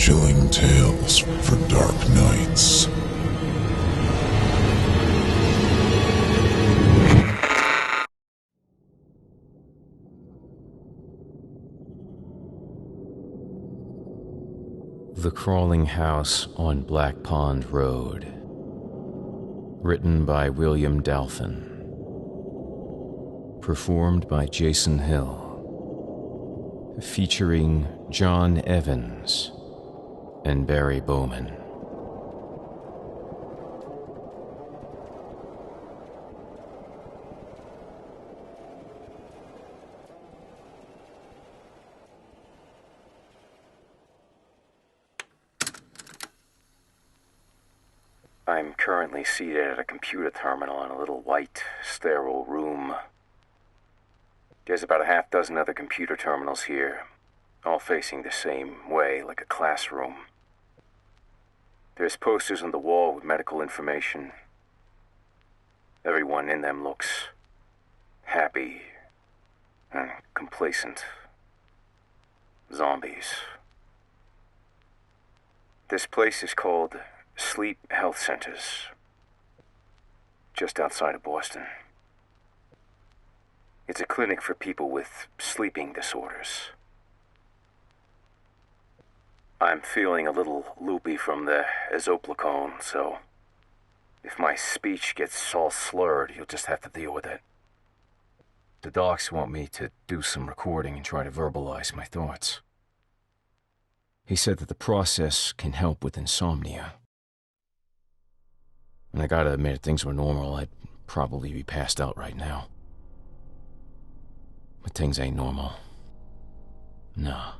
Chilling tales for dark nights. The Crawling House on Black Pond Road. Written by William Dalphin. Performed by Jason Hill. Featuring John Evans and Barry Bowman. I'm currently seated at a computer terminal in a little white, sterile room. There's about a half dozen other computer terminals here, all facing the same way, like a classroom. There's posters on the wall with medical information. Everyone in them looks happy and complacent. Zombies. This place is called Sleep Health Centers, just outside of Boston. It's a clinic for people with sleeping disorders. I'm feeling a little loopy from the azoplicone, so if my speech gets all slurred, you'll just have to deal with it. The docs want me to do some recording and try to verbalize my thoughts. He said that the process can help with insomnia. And I gotta admit, if things were normal, I'd probably be passed out right now. But things ain't normal. Nah.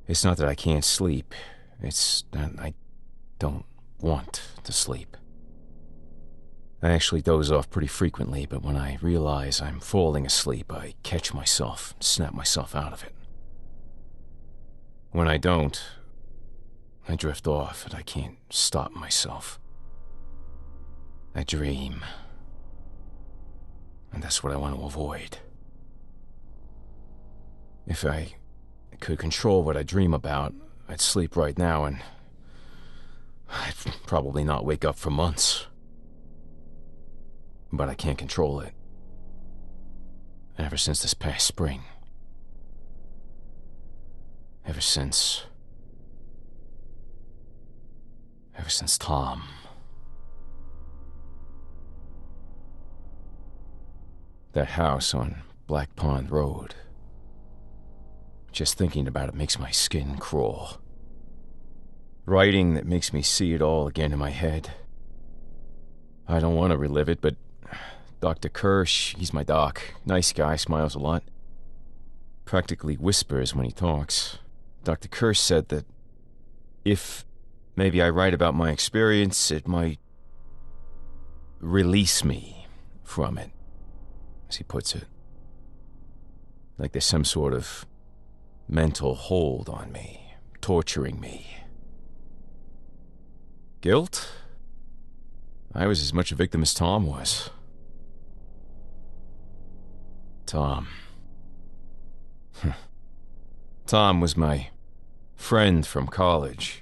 It's not that I can't sleep. It's that I don't want to sleep. I actually doze off pretty frequently, but when I realize I'm falling asleep, I catch myself, snap myself out of it. When I don't, I drift off and I can't stop myself. I dream. And that's what I want to avoid. If I could control what I dream about, I'd sleep right now and I'd probably not wake up for months. But I can't control it. Ever since this past spring. Ever since Tom. That house on Black Pond Road. Just thinking about it makes my skin crawl. Writing that makes me see it all again in my head. I don't want to relive it, but Dr. Kirsch, he's my doc. Nice guy, smiles a lot. Practically whispers when he talks. Dr. Kirsch said that if maybe I write about my experience, it might release me from it, as he puts it. Like there's some sort of mental hold on me, torturing me. Guilt? I was as much a victim as Tom was. Tom. Tom was my friend from college.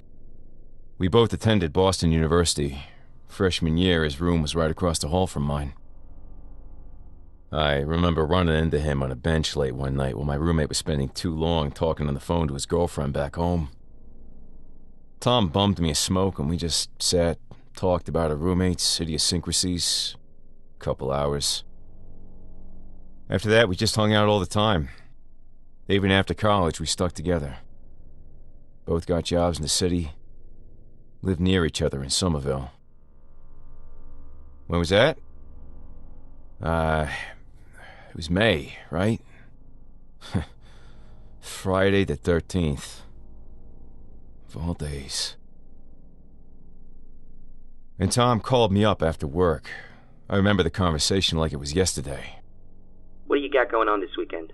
We both attended Boston University. Freshman year, his room was right across the hall from mine. I remember running into him on a bench late one night while my roommate was spending too long talking on the phone to his girlfriend back home. Tom bummed me a smoke and we just sat, talked about our roommates' idiosyncrasies. Couple hours. After that, we just hung out all the time. Even after college, we stuck together. Both got jobs in the city. Lived near each other in Somerville. When was that? It was May, right? Friday the 13th. Of all days. And Tom called me up after work. I remember the conversation like it was yesterday. What do you got going on this weekend?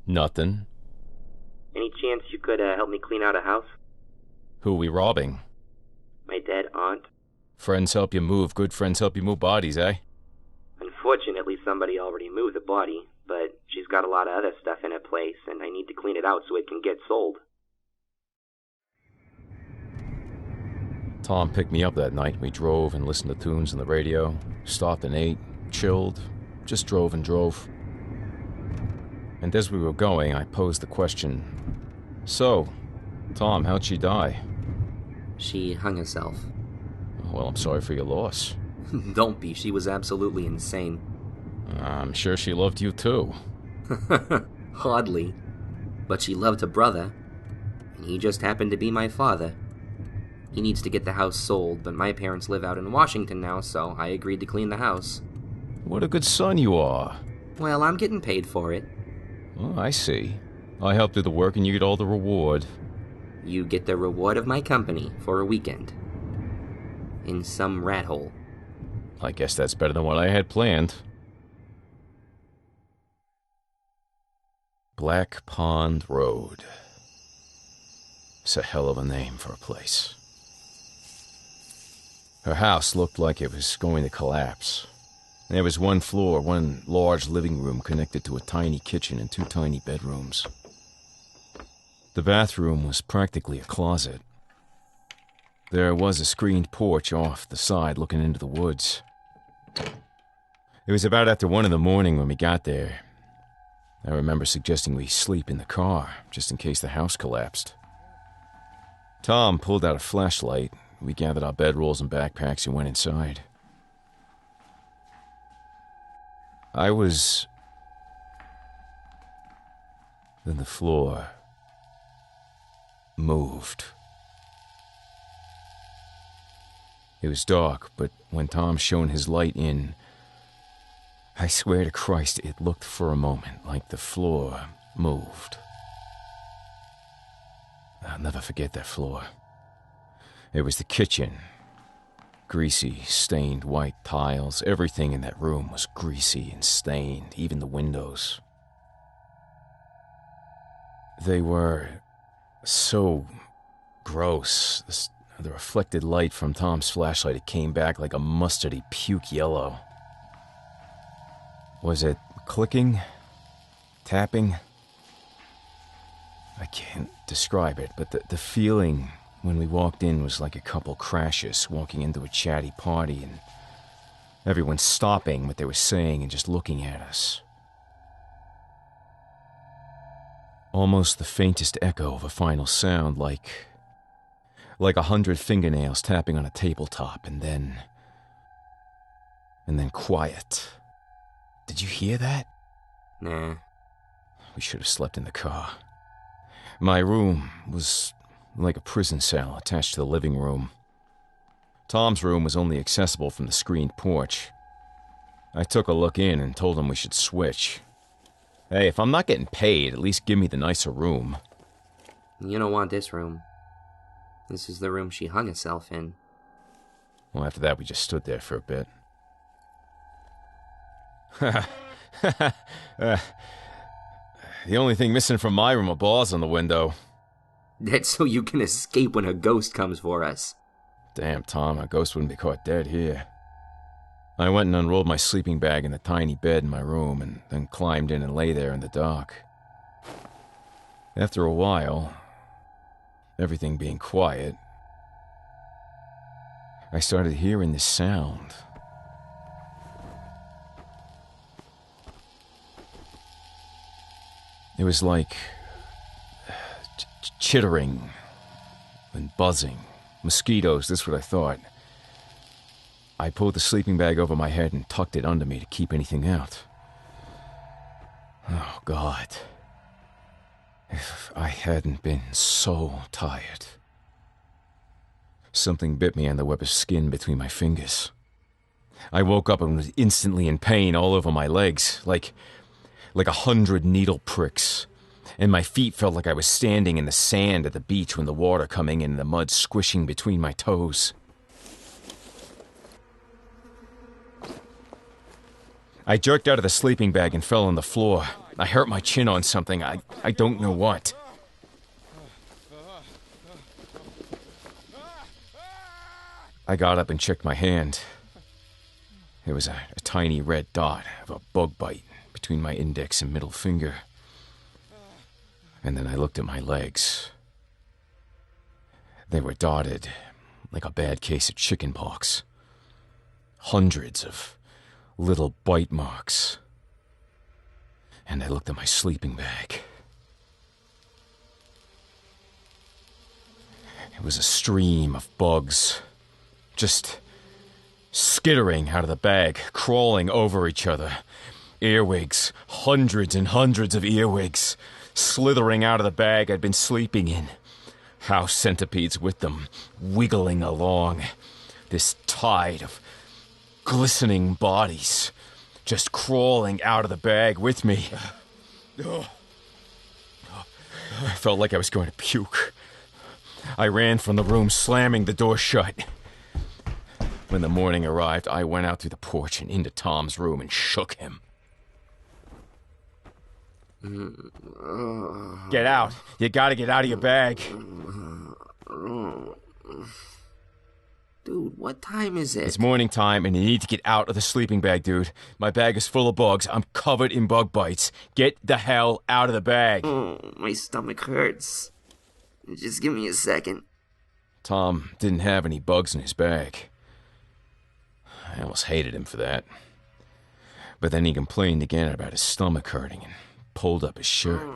Nothing. Any chance you could help me clean out a house? Who are we robbing? My dead aunt. Friends help you move, good friends help you move bodies, eh? Unfortunately, somebody already moved the body, but she's got a lot of other stuff in her place, and I need to clean it out so it can get sold. Tom picked me up that night. We drove and listened to tunes on the radio, stopped and ate, chilled, just drove and drove. And as we were going, I posed the question, "So, Tom, how'd she die?" She hung herself. Well, I'm sorry for your loss. Don't be, she was absolutely insane. I'm sure she loved you too. Hardly. But she loved her brother, and he just happened to be my father. He needs to get the house sold, but my parents live out in Washington now, so I agreed to clean the house. What a good son you are. Well, I'm getting paid for it. Oh, I see. I help do the work and you get all the reward. You get the reward of my company for a weekend. In some rat hole. I guess that's better than what I had planned. Black Pond Road. It's a hell of a name for a place. Her house looked like it was going to collapse. There was one floor, one large living room connected to a tiny kitchen and two tiny bedrooms. The bathroom was practically a closet. There was a screened porch off the side looking into the woods. It was about after 1 a.m. when we got there. I remember suggesting we sleep in the car, just in case the house collapsed. Tom pulled out a flashlight. We gathered our bedrolls and backpacks and went inside. Then the floor moved. It was dark, but when Tom shone his light in, I swear to Christ, it looked for a moment like the floor moved. I'll never forget that floor. It was the kitchen. Greasy, stained white tiles. Everything in that room was greasy and stained, even the windows. They were so gross. The reflected light from Tom's flashlight, it came back like a mustardy puke yellow. Was it clicking? Tapping? I can't describe it, but the feeling when we walked in was like a couple crashes walking into a chatty party and everyone stopping what they were saying and just looking at us. Almost the faintest echo of a final sound, like 100 fingernails tapping on a tabletop, and then quiet. Did you hear that? Nah. We should have slept in the car. My room was like a prison cell attached to the living room. Tom's room was only accessible from the screened porch. I took a look in and told him we should switch. Hey, if I'm not getting paid, at least give me the nicer room. You don't want this room. This is the room she hung herself in. Well, after that, we just stood there for a bit. The only thing missing from my room are bars on the window. That's so you can escape when a ghost comes for us. Damn, Tom, a ghost wouldn't be caught dead here. I went and unrolled my sleeping bag in the tiny bed in my room and then climbed in and lay there in the dark. After a while, everything being quiet, I started hearing this sound. It was like chittering and buzzing. Mosquitoes, that's what I thought. I pulled the sleeping bag over my head and tucked it under me to keep anything out. Oh, God. If I hadn't been so tired. Something bit me on the web of skin between my fingers. I woke up and was instantly in pain all over my legs, like 100 needle pricks. And my feet felt like I was standing in the sand at the beach when the water coming in and the mud squishing between my toes. I jerked out of the sleeping bag and fell on the floor. I hurt my chin on something. I don't know what. I got up and checked my hand. There was a tiny red dot of a bug bite between my index and middle finger. And then I looked at my legs. They were dotted like a bad case of chickenpox. Hundreds of little bite marks. And I looked at my sleeping bag. It was a stream of bugs, just skittering out of the bag, crawling over each other. Earwigs, hundreds and hundreds of earwigs, slithering out of the bag I'd been sleeping in. House centipedes with them, wiggling along. This tide of glistening bodies, just crawling out of the bag with me. I felt like I was going to puke. I ran from the room, slamming the door shut. When the morning arrived, I went out through the porch and into Tom's room and shook him. Get out. You gotta get out of your bag. Dude, what time is it? It's morning time, and you need to get out of the sleeping bag, dude. My bag is full of bugs. I'm covered in bug bites. Get the hell out of the bag. Oh, my stomach hurts. Just give me a second. Tom didn't have any bugs in his bag. I almost hated him for that. But then he complained again about his stomach hurting and pulled up his shirt.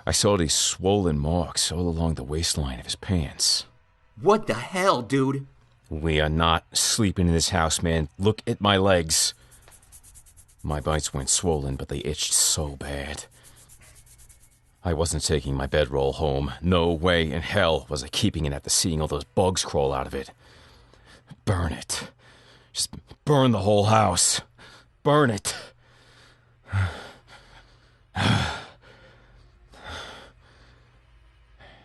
I saw these swollen marks all along the waistline of his pants. What the hell, dude? We are not sleeping in this house, man. Look at my legs. My bites weren't swollen, but they itched so bad. I wasn't taking my bedroll home. No way in hell was I keeping it after seeing all those bugs crawl out of it. Burn it. Just burn the whole house. Burn it. And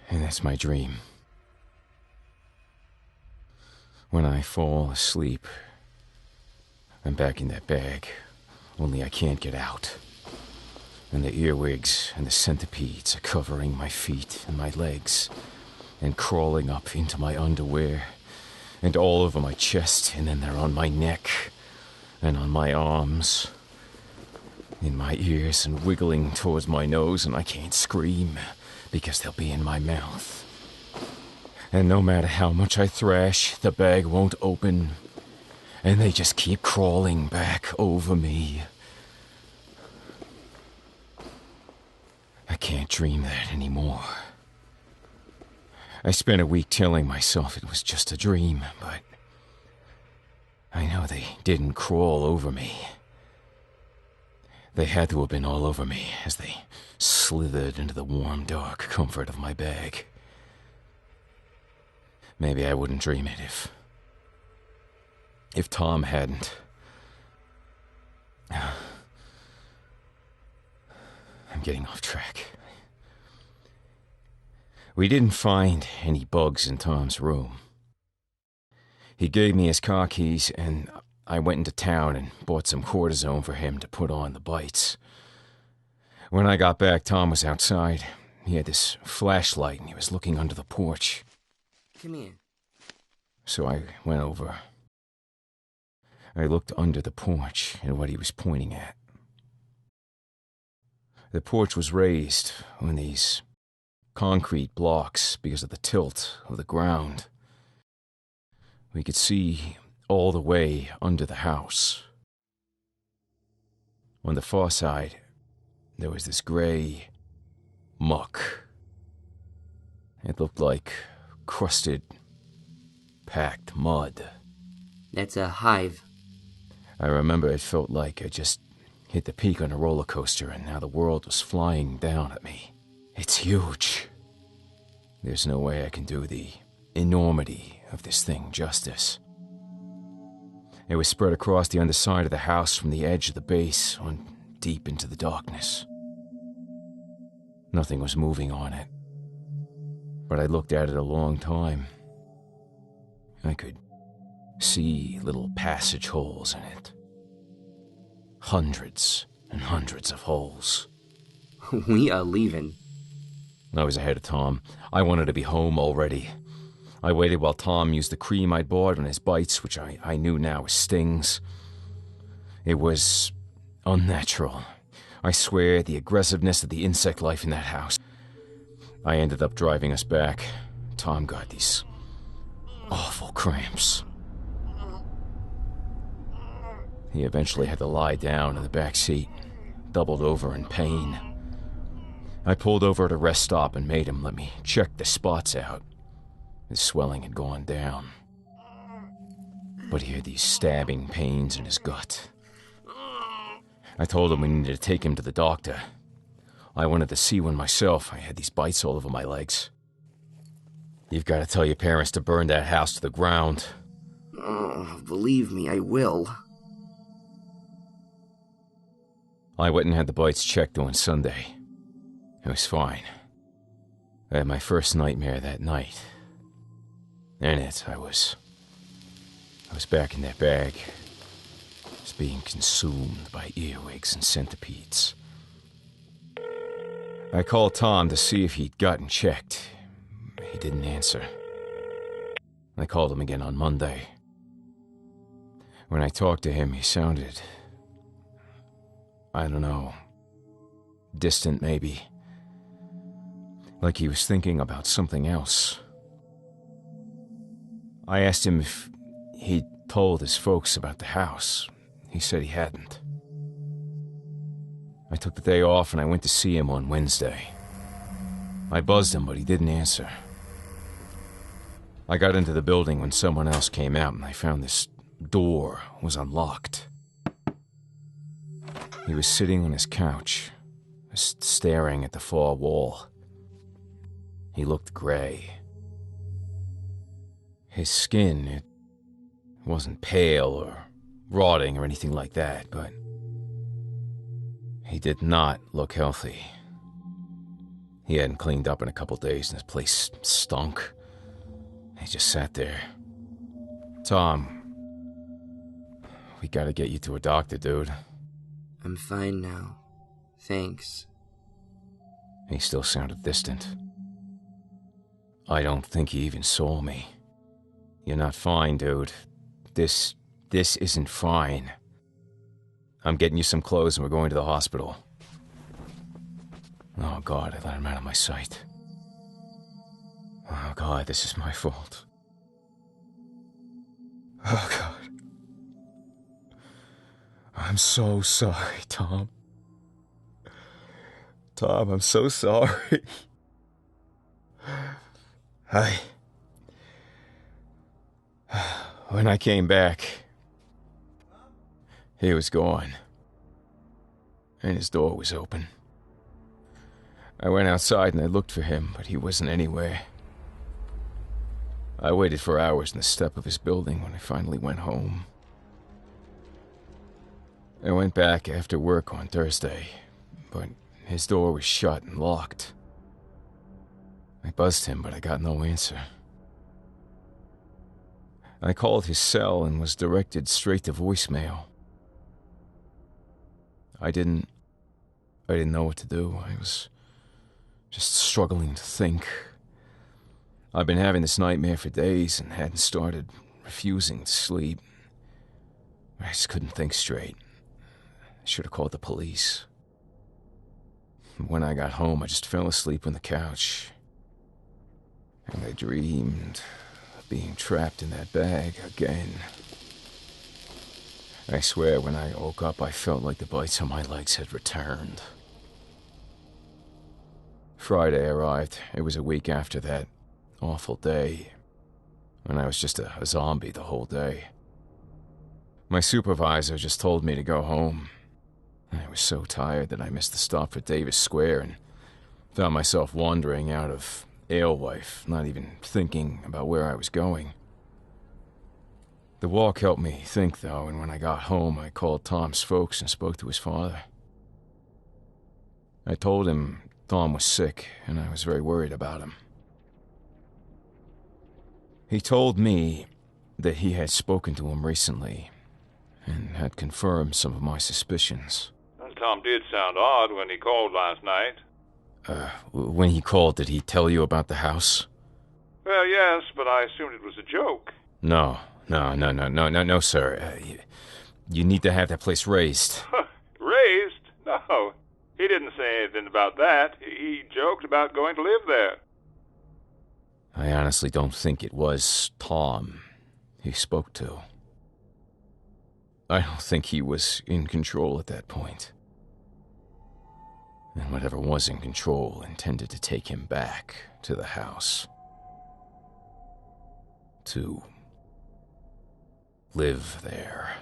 that's my dream. When I fall asleep, I'm back in that bag, only I can't get out. And the earwigs and the centipedes are covering my feet and my legs, and crawling up into my underwear, and all over my chest, and then they're on my neck, and on my arms, in my ears, and wiggling towards my nose, and I can't scream, because they'll be in my mouth. And no matter how much I thrash, the bag won't open, and they just keep crawling back over me. I can't dream that anymore. I spent a week telling myself it was just a dream, but I know they didn't crawl over me. They had to have been all over me as they slithered into the warm, dark comfort of my bag. Maybe I wouldn't dream it if Tom hadn't. I'm getting off track. We didn't find any bugs in Tom's room. He gave me his car keys, and I went into town and bought some cortisone for him to put on the bites. When I got back, Tom was outside. He had this flashlight, and he was looking under the porch. Come here. So I went over. I looked under the porch at what he was pointing at. The porch was raised on these concrete blocks because of the tilt of the ground. We could see all the way under the house. On the far side, there was this gray muck. It looked like crusted, packed mud. That's a hive. I remember it felt like I just hit the peak on a roller coaster and now the world was flying down at me. It's huge. There's no way I can do the enormity of this thing justice. It was spread across the underside of the house from the edge of the base on deep into the darkness. Nothing was moving on it. But I looked at it a long time. I could see little passage holes in it. Hundreds and hundreds of holes. We are leaving. I was ahead of Tom. I wanted to be home already. I waited while Tom used the cream I'd bought on his bites, which I knew now was stings. It was unnatural. I swear, the aggressiveness of the insect life in that house. I ended up driving us back. Tom got these awful cramps. He eventually had to lie down in the back seat, doubled over in pain. I pulled over at a rest stop and made him let me check the spots out. His swelling had gone down, but he had these stabbing pains in his gut. I told him we needed to take him to the doctor. I wanted to see one myself. I had these bites all over my legs. You've got to tell your parents to burn that house to the ground. Oh, believe me, I will. I went and had the bites checked on Sunday. It was fine. I had my first nightmare that night. In it, I was back in that bag. I was being consumed by earwigs and centipedes. I called Tom to see if he'd gotten checked. He didn't answer. I called him again on Monday. When I talked to him, he sounded, I don't know, distant maybe. Like he was thinking about something else. I asked him if he'd told his folks about the house. He said he hadn't. I took the day off and I went to see him on Wednesday. I buzzed him, but he didn't answer. I got into the building when someone else came out and I found this door was unlocked. He was sitting on his couch, just staring at the far wall. He looked gray. His skin, it wasn't pale or rotting or anything like that, but he did not look healthy. He hadn't cleaned up in a couple days and his place stunk. He just sat there. Tom, we gotta get you to a doctor, dude. I'm fine now. Thanks. He still sounded distant. I don't think he even saw me. You're not fine, dude. This isn't fine. I'm getting you some clothes and we're going to the hospital. Oh, God, I let him out of my sight. Oh, God, this is my fault. Oh, God. I'm so sorry, Tom. Tom, I'm so sorry. When I came back, he was gone. And his door was open. I went outside and I looked for him, but he wasn't anywhere. I waited for hours on the step of his building when I finally went home. I went back after work on Thursday, but his door was shut and locked. I buzzed him, but I got no answer. I called his cell and was directed straight to voicemail. I didn't know what to do. I was just struggling to think. I've been having this nightmare for days and hadn't started refusing to sleep. I just couldn't think straight. I should have called the police. When I got home, I just fell asleep on the couch. And I dreamed of being trapped in that bag again. I swear, when I woke up, I felt like the bites on my legs had returned. Friday arrived. It was a week after that awful day, when I was just a zombie the whole day. My supervisor just told me to go home. I was so tired that I missed the stop for Davis Square and found myself wandering out of Alewife, not even thinking about where I was going. The walk helped me think, though, and when I got home, I called Tom's folks and spoke to his father. I told him Tom was sick, and I was very worried about him. He told me that he had spoken to him recently, and had confirmed some of my suspicions. Tom did sound odd when he called last night. When he called, did he tell you about the house? Well, yes, but I assumed it was a joke. No, sir. You need to have that place raised. Raised? No. He didn't say anything about that. He joked about going to live there. I honestly don't think it was Tom he spoke to. I don't think he was in control at that point. And whatever was in control intended to take him back to the house. To live there.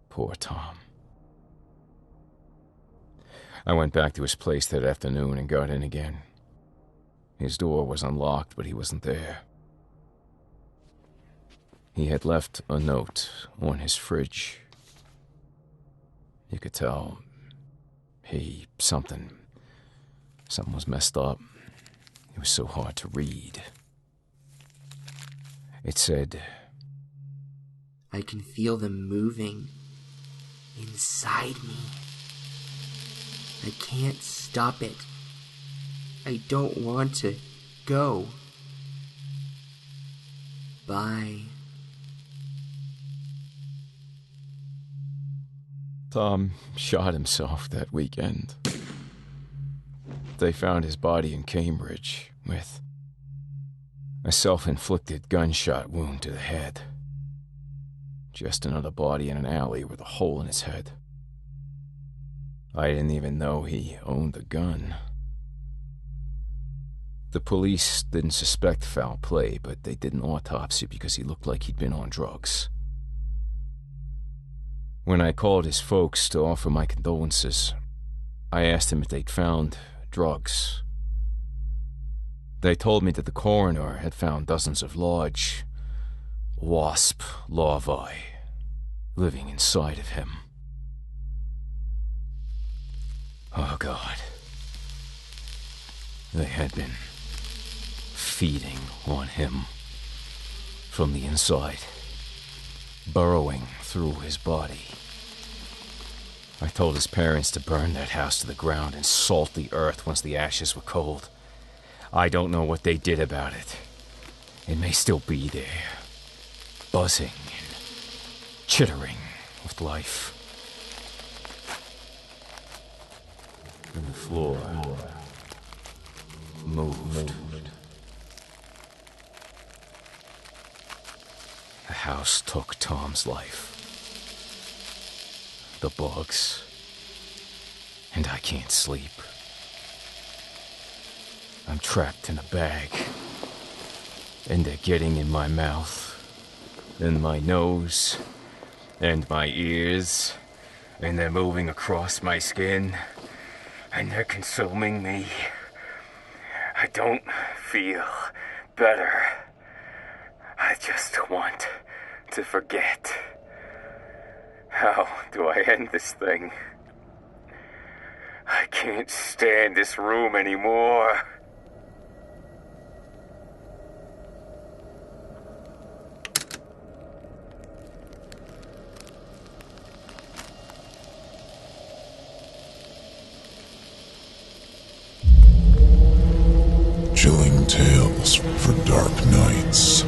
Poor Tom. I went back to his place that afternoon and got in again. His door was unlocked, but he wasn't there. He had left a note on his fridge. You could tell, something was messed up. It was so hard to read. It said, I can feel them moving inside me. I can't stop it. I don't want to go. Bye. Tom shot himself that weekend. They found his body in Cambridge with a self-inflicted gunshot wound to the head. Just another body in an alley with a hole in his head. I didn't even know he owned a gun. The police didn't suspect foul play, but they did an autopsy because he looked like he'd been on drugs. When I called his folks to offer my condolences, I asked them if they'd found drugs. They told me that the coroner had found dozens of large wasp larvae living inside of him. Oh God. They had been feeding on him from the inside, burrowing through his body. I told his parents to burn that house to the ground and salt the earth once the ashes were cold. I don't know what they did about it. It may still be there, buzzing and chittering with life. And the floor moved. The house took Tom's life. The bugs. And I can't sleep. I'm trapped in a bag. And they're getting in my mouth. And my nose. And my ears. And they're moving across my skin. And they're consuming me. I don't feel better. I just want to forget. How do I end this thing? I can't stand this room anymore. Chilling tales for dark nights.